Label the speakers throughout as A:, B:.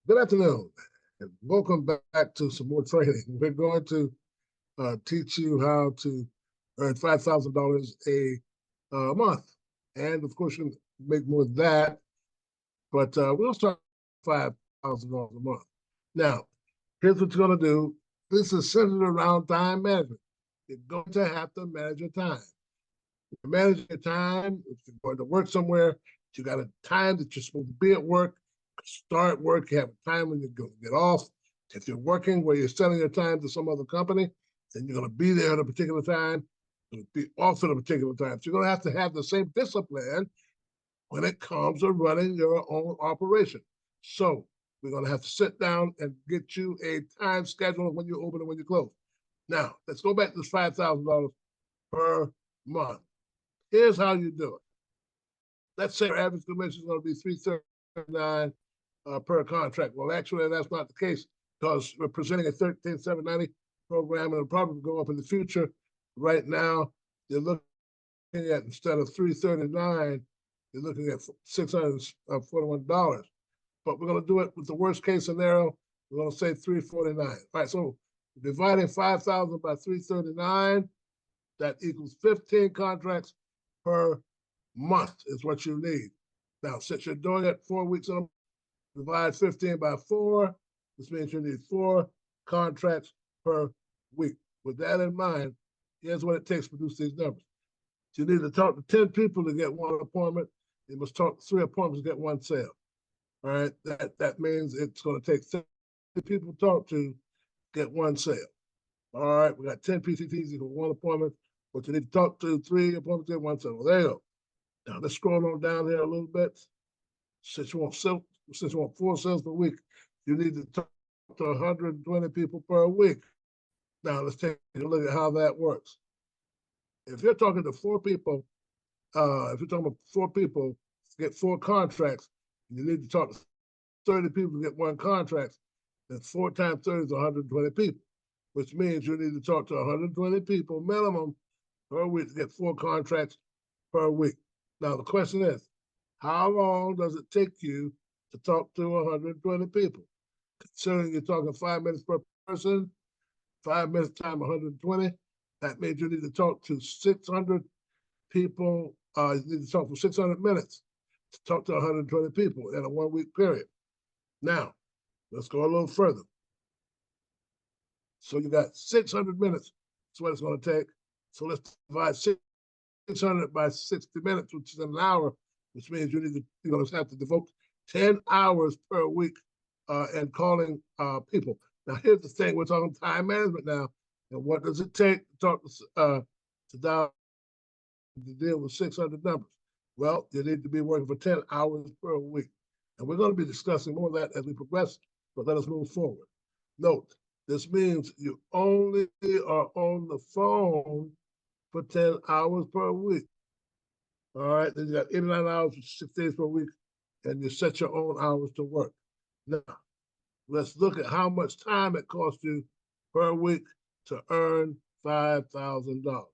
A: Good afternoon, and welcome back to some more training. We're going to teach you how to earn $5,000 a month, and of course, you can make more than that. But we'll start $5,000 a month. Now, here's what you're going to do. This is centered around time management. You're going to have to manage your time. You're managing your time. If you're going to work somewhere, you got a time that you're supposed to be at work, start work, you have a time when you're going to get off. If you're working where you're selling your time to some other company, then you're going to be there at a particular time, you're going to be off at a particular time. So you're going to have the same discipline when it comes to running your own operation. So we're going to have to sit down and get you a time schedule of when you open and when you close. Now, let's go back to this $5,000 per month. Here's how you do it. Let's say your average commission is going to be $339 per contract. Well, actually, that's not the case because we're presenting a 13,790 program, and it'll probably go up in the future. Right now, you're looking at, instead of $339, you're looking at $641. But we're going to do it with the worst case scenario. We're going to say $349. All right, so dividing 5,000 by 339, that equals 15 contracts per month is what you need. Now, since you're doing it 4 weeks in a month, divide 15 by 4. This means you need 4 contracts per week. With that in mind, here's what it takes to produce these numbers. You need to talk to 10 people to get 1 appointment. You must talk to 3 appointments to get 1 sale. All right, that means it's going to take 30 people to talk to get 1 sale. All right, we got 10 PCTs equal 1 appointment, but you need to talk to 3 appointments to get 1 sale. Well, there you go. Now let's scroll on down here a little bit. Since you want 4 sales per week, you need to talk to 120 people per week. Now let's take a look at how that works. If you're talking to 4 people, if you're talking about 4 people to get 4 contracts, you need to talk to 30 people to get 1 contract. Then 4 times 30 is 120 people, which means you need to talk to 120 people minimum per week to get 4 contracts per week. Now the question is, how long does it take you to talk to 120 people? Considering you're talking 5 minutes per person, 5 minutes times 120, that means you need to talk to 600 people. You need to talk for 600 minutes to talk to 120 people in a 1 week period. Now, let's go a little further. So you got 600 minutes. That's what it's going to take. So let's divide 600 by 60 minutes, which is an hour, which means you're going to have to devote 10 hours per week and calling people. Now, here's the thing. We're talking time management now. And what does it take to talk to deal with 600 numbers? Well, you need to be working for 10 hours per week. And we're going to be discussing more of that as we progress, but let us move forward. Note, this means you only are on the phone for 10 hours per week. All right, then you got 89 hours, 6 days per week, and you set your own hours to work. Now, let's look at how much time it costs you per week to earn $5,000.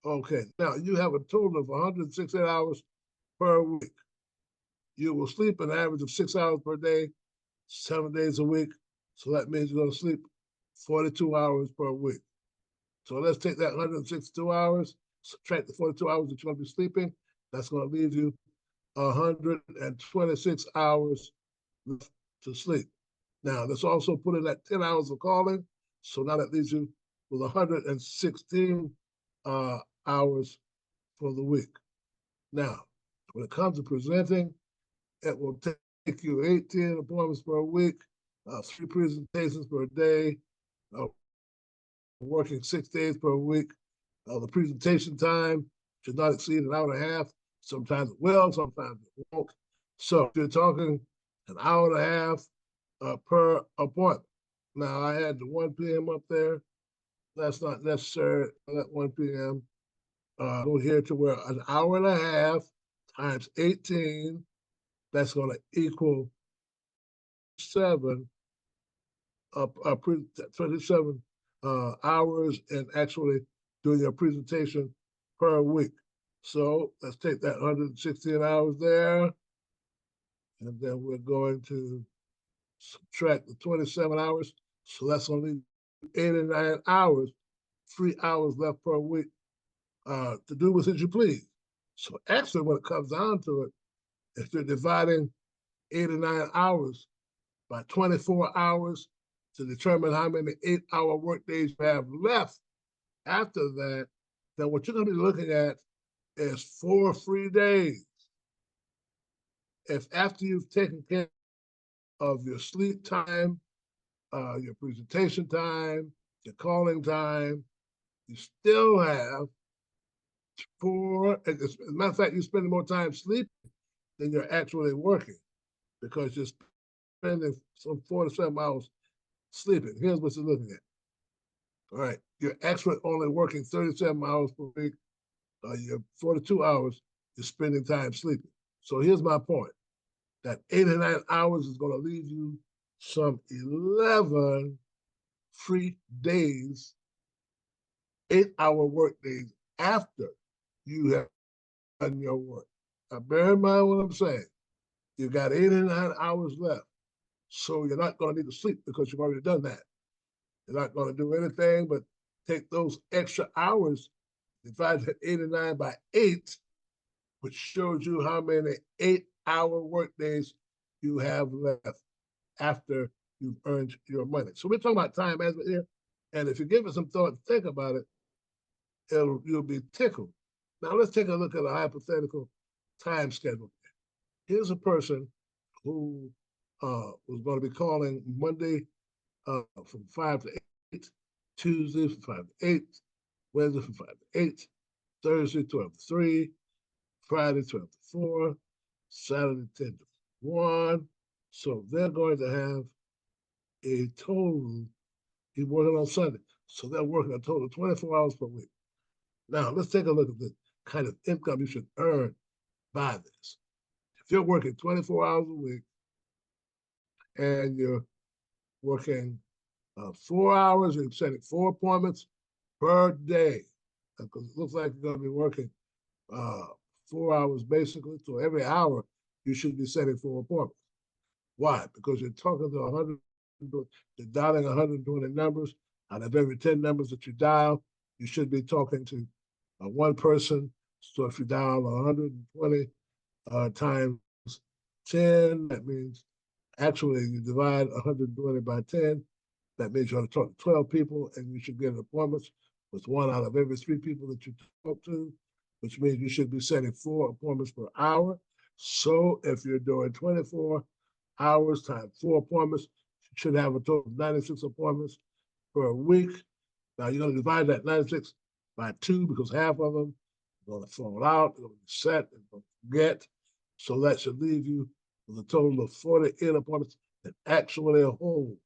A: Okay, now you have a total of 168 hours per week. You will sleep an average of 6 hours per day, 7 days a week. So that means you're going to sleep 42 hours per week. So let's take that 162 hours, subtract the 42 hours that you're going to be sleeping. That's going to leave you 126 hours to sleep. Now, let's also put in that 10 hours of calling. So now that leaves you with 116 hours for the week. Now, when it comes to presenting, it will take you 18 appointments per week, 3 presentations per day, working 6 days per week. The presentation time should not exceed an hour and a half. Sometimes it will, sometimes it won't. So you're talking an hour and a half per appointment. Now, I had the 1 p.m. up there. That's not necessary at 1 p.m. Go here to where an hour and a half times 18, that's going to equal 27 hours and actually doing your presentation per week. So let's take that 116 hours there, and then we're going to subtract the 27 hours, so that's only 89 hours, 3 hours left per week to do with as you please. So actually, when it comes down to it, if you're dividing 89 hours by 24 hours to determine how many 8-hour work days you have left after that, then what you're going to be looking at is 4 free days. If after you've taken care of your sleep time, your presentation time, your calling time, you still have 4. As a matter of fact, you're spending more time sleeping than you're actually working because you're spending some 4 to 7 hours sleeping. Here's what you're looking at. All right, you're actually only working 37 hours per week. You're 42 hours, you're spending time sleeping. So here's my point. That 89 hours is going to leave you some 11 free days, 8-hour work days after you have done your work. Now, bear in mind what I'm saying. You've got 89 hours left. So you're not going to need to sleep because you've already done that. You're not going to do anything but take those extra hours, divide that 89 by 8, which shows you how many 8-hour work days you have left after you've earned your money. So we're talking about time management here. And if you give it some thought, think about it, you'll be tickled. Now let's take a look at a hypothetical time schedule. Here's a person who was going to be calling Monday from 5 to 8, Tuesday from 5 to 8, Wednesday from 5 to 8, Thursday 12 to 3, Friday 12 to 4, Saturday 10 to 1. So they're going to have a total, he's working on Sunday. So they're working a total of 24 hours per week. Now, let's take a look at the kind of income you should earn by this. If you're working 24 hours a week and you're working 4 hours, you're setting 4 appointments per day, because it looks like you're going to be working 4 hours basically. So every hour, you should be setting 4 appointments. Why? Because you're talking to 100, you're dialing 120 numbers. Out of every 10 numbers that you dial, you should be talking to one person. So if you dial 120 times 10, that means actually you divide 120 by 10. That means you ought to talk to 12 people, and you should get appointments with 1 out of every 3 people that you talk to, which means you should be setting 4 appointments per hour. So if you're doing 24 hours times 4 appointments, you should have a total of 96 appointments per week. Now you're going to divide that 96 by 2 because half of them are going to fall out, they're going to be set, and going to forget. So that should leave you with a total of 48 appointments that actually hold.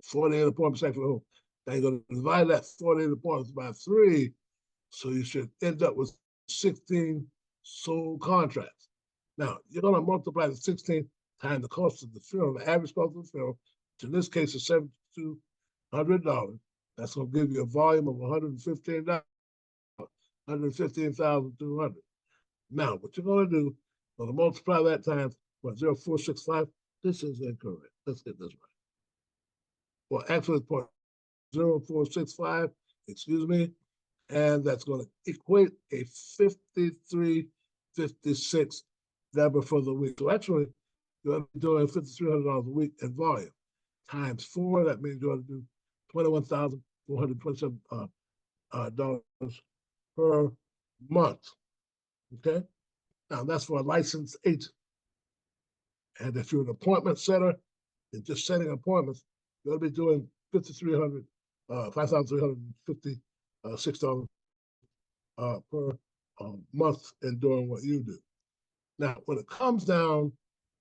A: 48 appointments actually hold. Now you're going to divide that 48 appointments by 3, so you should end up with 16 sold contracts. Now you're going to multiply the 16 times the cost of the film, the average cost of the film, which in this case is $7,200. That's going to give you a volume of $115, $115,200. Now, what you're going to do, you're going to multiply that times 0.0465. This is incorrect. Let's get this right. Well, actually, it's 0.0465, excuse me, and that's going to equate a 53.56 number for the week. So actually, you're doing $5,300 a week in volume. Times 4, that means you ought to do $21,427 per month. Okay? Now, that's for a licensed agent. And if you're an appointment setter and just setting appointments, you're going to be doing $5,356 per month in doing what you do. Now, when it comes down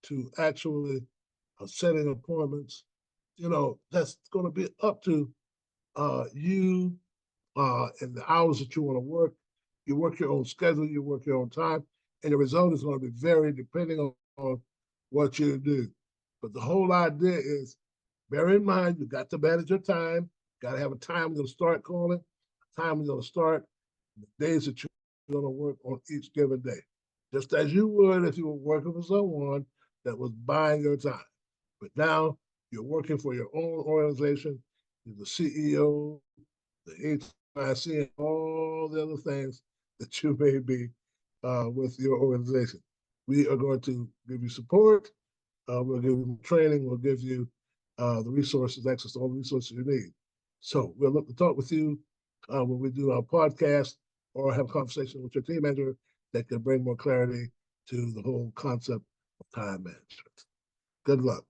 A: to actually setting appointments, that's going to be up to you and the hours that you want to work. You work your own schedule, you work your own time, and the result is going to be varied depending on what you do. But the whole idea is, bear in mind, you got to manage your time. Got to have a time you're going to start calling, a time you're going to start, the days that you're going to work on each given day. Just as you would if you were working for someone that was buying your time. But now you're working for your own organization. You're the CEO, the HIC, and all the other things that you may be with your organization. We are going to give you support. We'll give you training. We'll give you the resources, access to all the resources you need. So we'll look to talk with you when we do our podcast or have a conversation with your team manager that can bring more clarity to the whole concept of time management. Good luck.